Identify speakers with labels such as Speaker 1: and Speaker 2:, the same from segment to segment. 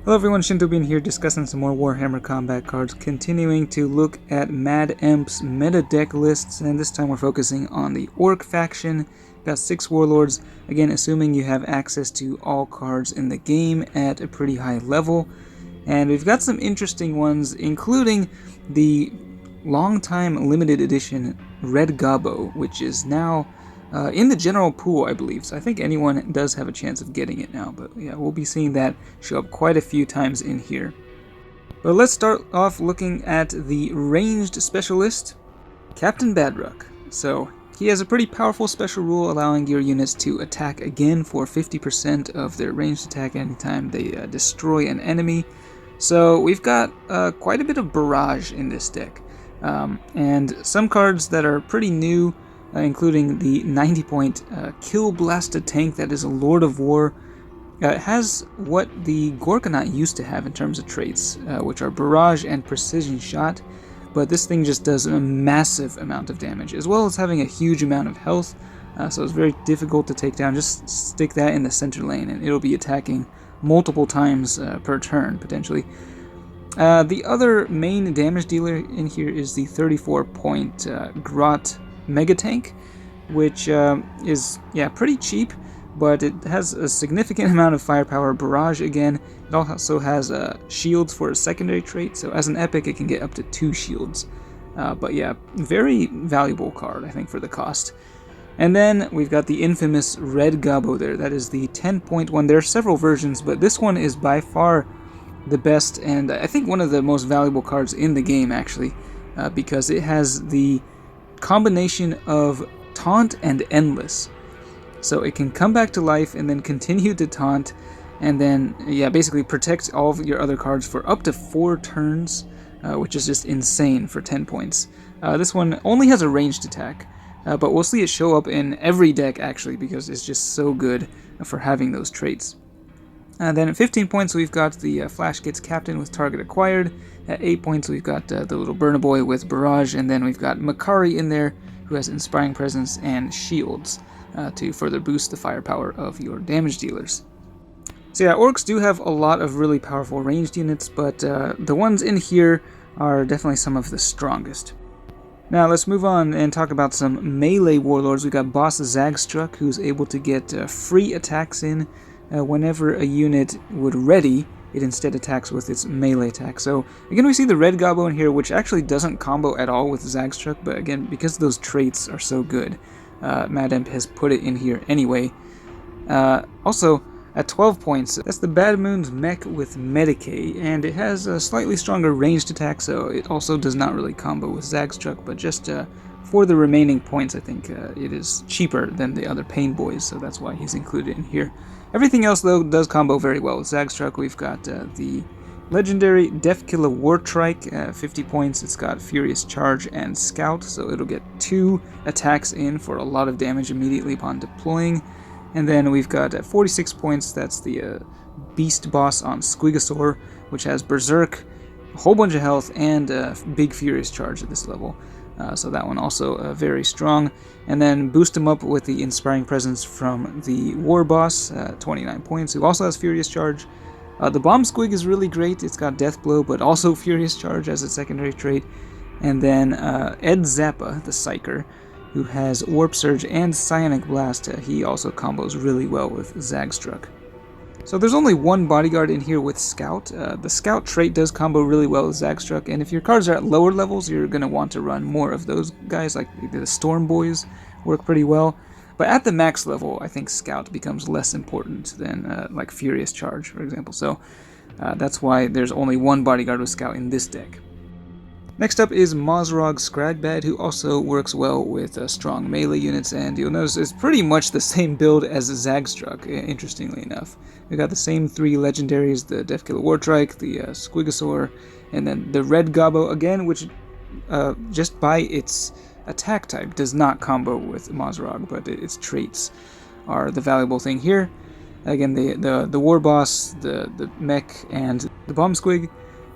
Speaker 1: Hello everyone, Shinto here discussing some more Warhammer combat cards, continuing to look at MadEmp's meta deck lists, and this time we're focusing on the Orc faction. Got 6 warlords, again assuming you have access to all cards in the game at a pretty high level. And we've got some interesting ones, including the long-time limited edition Red Gobbo, which is now in the general pool, I believe, so I think anyone does have a chance of getting it now, but yeah, we'll be seeing that show up quite a few times in here. But let's start off looking at the ranged specialist, Captain Badrukk. So he has a pretty powerful special rule allowing your units to attack again for 50% of their ranged attack anytime they destroy an enemy. So we've got quite a bit of barrage in this deck, and some cards that are pretty new, including the 90-point Kill Blasted Tank that is a Lord of War. It has what the Gorkanaut used to have in terms of traits, which are Barrage and Precision Shot, but this thing just does a massive amount of damage, as well as having a huge amount of health, so it's very difficult to take down. Just stick that in the center lane and it'll be attacking multiple times per turn, potentially. The other main damage dealer in here is the 34-point Grot Mega Tank, which is pretty cheap, but it has a significant amount of firepower. Barrage again. It also has shields for a secondary trait, so as an epic it can get up to 2 shields. But yeah, very valuable card, I think, for the cost. And then we've got the infamous Red Gobbo there. That is the 10-point one. There are several versions, but this one is by far the best, and I think one of the most valuable cards in the game, actually, because it has the combination of Taunt and Endless. So it can come back to life and then continue to taunt, and then basically protect all of your other cards for up to 4 turns, which is just insane for 10 points. This one only has a ranged attack, but we'll see it show up in every deck actually, because it's just so good for having those traits. Then at 15 points we've got the Flash Gets Captain with Target Acquired. At 8 points we've got the little Burner Boy with Barrage, and then we've got Makari in there, who has Inspiring Presence and Shields to further boost the firepower of your damage dealers. So yeah, Orcs do have a lot of really powerful ranged units, but the ones in here are definitely some of the strongest. Now let's move on and talk about some melee warlords. We've got Boss Zagstruk, who's able to get free attacks in whenever a unit would ready. It instead attacks with its melee attack. So again, we see the Red Gobbo in here, which actually doesn't combo at all with Zagstruk, but again, because those traits are so good, MadEmp has put it in here anyway. Also, at 12 points, that's the Bad Moon's Mech with Medicae, and it has a slightly stronger ranged attack, so it also does not really combo with Zagstruk, but just for the remaining points, I think it is cheaper than the other Pain Boys, so that's why he's included in here. Everything else, though, does combo very well with Zagstruk. We've got the legendary Deathkiller Wartrike, 50 points. It's got Furious Charge and Scout, so it'll get 2 attacks in for a lot of damage immediately upon deploying. And then we've got at 46 points, that's the Beast Boss on Squigosaur, which has Berserk, a whole bunch of health, and big Furious Charge at this level. So that one also very strong. And then boost him up with the Inspiring Presence from the War Boss, 29 points, who also has Furious Charge. The Bomb Squig is really great. It's got Death Blow, but also Furious Charge as a secondary trait. And then Ed Zappa, the Psyker, who has Warp Surge and Psionic Blast. He also combos really well with Zagstruk. So there's only one bodyguard in here with Scout. The Scout trait does combo really well with Zagstruk, and if your cards are at lower levels, you're going to want to run more of those guys, like the Storm Boys work pretty well. But at the max level, I think Scout becomes less important than like Furious Charge, for example. So that's why there's only one bodyguard with Scout in this deck. Next up is Mozrog Skragbad, who also works well with strong melee units, and you'll notice it's pretty much the same build as Zagstruk, interestingly enough. We've got the same 3 legendaries, the Deathkiller Wartrike, the Squigosaur, and then the Red Gobbo again, which just by its attack type does not combo with Mozrog, but its traits are the valuable thing here. Again, the War Boss, the Mech, and the Bomb Squig.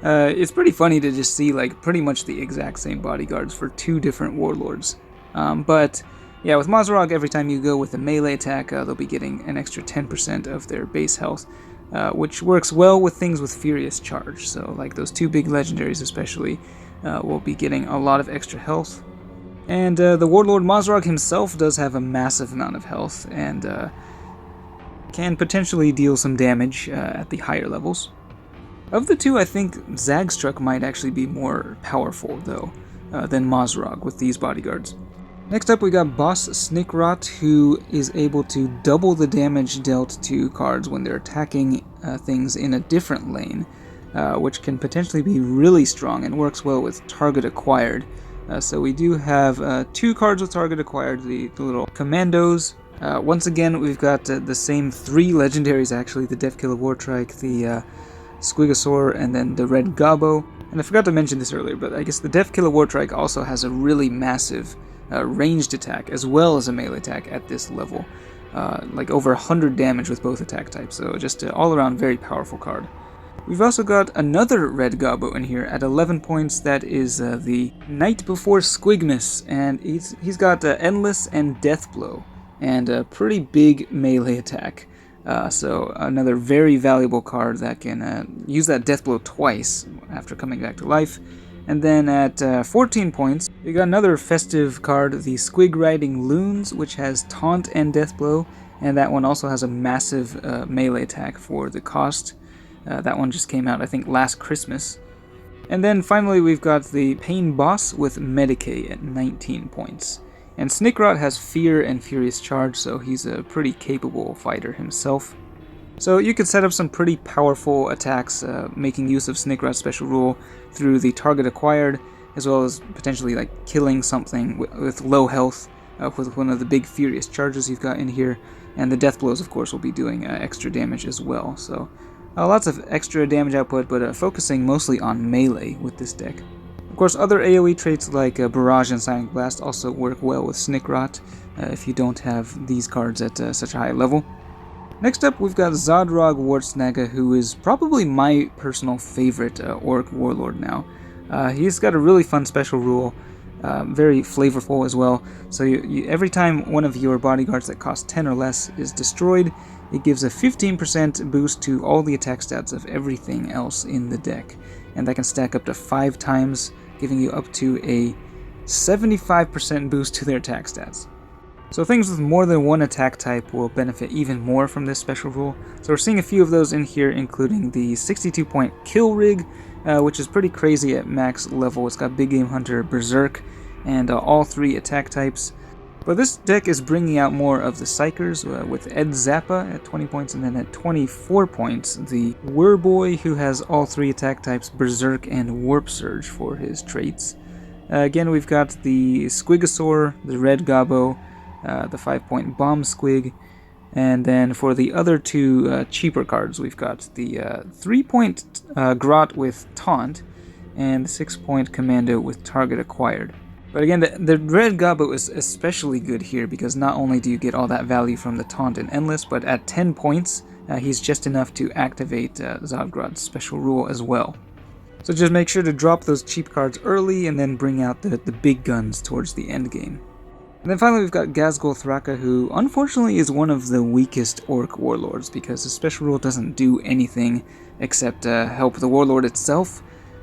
Speaker 1: It's pretty funny to just see like pretty much the exact same bodyguards for 2 different warlords. But yeah, with Mozrog, every time you go with a melee attack, they'll be getting an extra 10% of their base health. which works well with things with Furious Charge. So like those 2 big legendaries especially will be getting a lot of extra health. And the Warlord Mozrog himself does have a massive amount of health and can potentially deal some damage at the higher levels. Of the 2, I think Zagstruk might actually be more powerful, though, than Mozrog with these bodyguards. Next up, we got Boss Snikrot, who is able to double the damage dealt to cards when they're attacking things in a different lane, which can potentially be really strong and works well with target acquired. So we do have 2 cards with target acquired, the little commandos. Once again, we've got the same 3 legendaries, actually, the Zodgrod Wortsnagga, the Squigosaur, and then the Red Gobbo. And I forgot to mention this earlier, but I guess the Zodgrod Wortsnagga also has a really massive ranged attack as well as a melee attack at this level. Like over 100 damage with both attack types, so just an all-around very powerful card. We've also got another Red Gobbo in here at 11 points. That is the Night Before Squigmas, and he's got Endless and Death Blow, and a pretty big melee attack. So another very valuable card that can use that Death Blow twice after coming back to life. And then at 14 points, we got another festive card, the Squig Riding Loons, which has Taunt and Death Blow, and that one also has a massive melee attack for the cost. That one just came out, I think, last Christmas. And then finally we've got the Pain Boss with Medicae at 19 points. And Snikrot has Fear and Furious Charge, so he's a pretty capable fighter himself. So you could set up some pretty powerful attacks, making use of Snikrot's special rule through the target acquired, as well as potentially like killing something with low health with one of the big Furious Charges you've got in here. And the Death Blows, of course, will be doing extra damage as well. So lots of extra damage output, but focusing mostly on melee with this deck. Of course, other AoE traits like Barrage and Silent Blast also work well with Snikrot if you don't have these cards at such a high level. Next up, we've got Zodgrod Wortsnagga, who is probably my personal favorite Orc Warlord now. He's got a really fun special rule, very flavorful as well. So every time one of your bodyguards that cost 10 or less is destroyed, it gives a 15% boost to all the attack stats of everything else in the deck. And that can stack up to 5 times, giving you up to a 75% boost to their attack stats. So things with more than one attack type will benefit even more from this special rule. So we're seeing a few of those in here, including the 62-point Kill Rig, which is pretty crazy at max level. It's got Big Game Hunter, Berserk, and all 3 attack types. But this deck is bringing out more of the Psychers, with Ed Zappa at 20 points, and then at 24 points, the Werboy, who has all 3 attack types, Berserk and Warp Surge for his traits. Again, we've got the Squigosaur, the Red Gobbo, the 5-point Bomb Squig, and then for the other 2 cheaper cards, we've got the 3-point Grot with Taunt, and the 6-point Commando with Target Acquired. But again, the Red Gobbo is especially good here because not only do you get all that value from the Taunt and Endless, but at 10 points, he's just enough to activate Zodgrod's special rule as well. So just make sure to drop those cheap cards early and then bring out the big guns towards the end game. And then finally we've got Ghazghkull Thraka, who unfortunately is one of the weakest Orc Warlords because his special rule doesn't do anything except help the Warlord itself.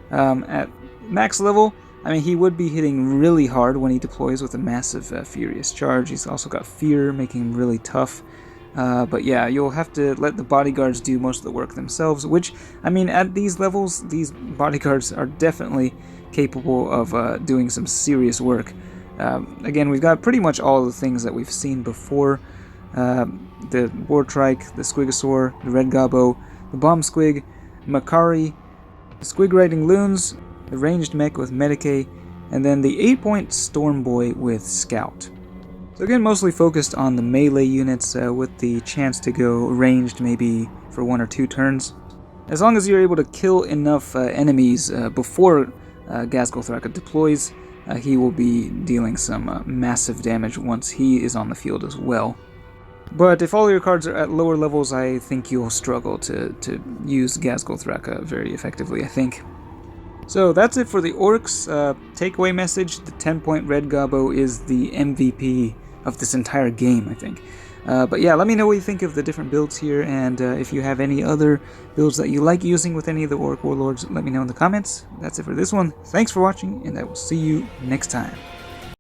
Speaker 1: At max level, I mean, he would be hitting really hard when he deploys with a massive Furious Charge. He's also got Fear, making him really tough. But yeah, you'll have to let the bodyguards do most of the work themselves, which, I mean, at these levels, these bodyguards are definitely capable of doing some serious work. Again, we've got pretty much all the things that we've seen before. The Wartrike, the Squigosaur, the Red Gobbo, the Bomb Squig, Makari, the Squig Riding Loons, the ranged mech with Medicae, and then the 8-point Stormboy with Scout. So again, mostly focused on the melee units with the chance to go ranged maybe for 1 or 2 turns. As long as you're able to kill enough enemies before Ghazghkull Thraka deploys, he will be dealing some massive damage once he is on the field as well. But if all your cards are at lower levels, I think you'll struggle to use Ghazghkull Thraka very effectively, I think. So that's it for the Orcs. Takeaway message, the 10-point Red Gobbo is the MVP of this entire game, I think. But yeah, let me know what you think of the different builds here, and if you have any other builds that you like using with any of the Orc Warlords, let me know in the comments. That's it for this one. Thanks for watching, and I will see you next time.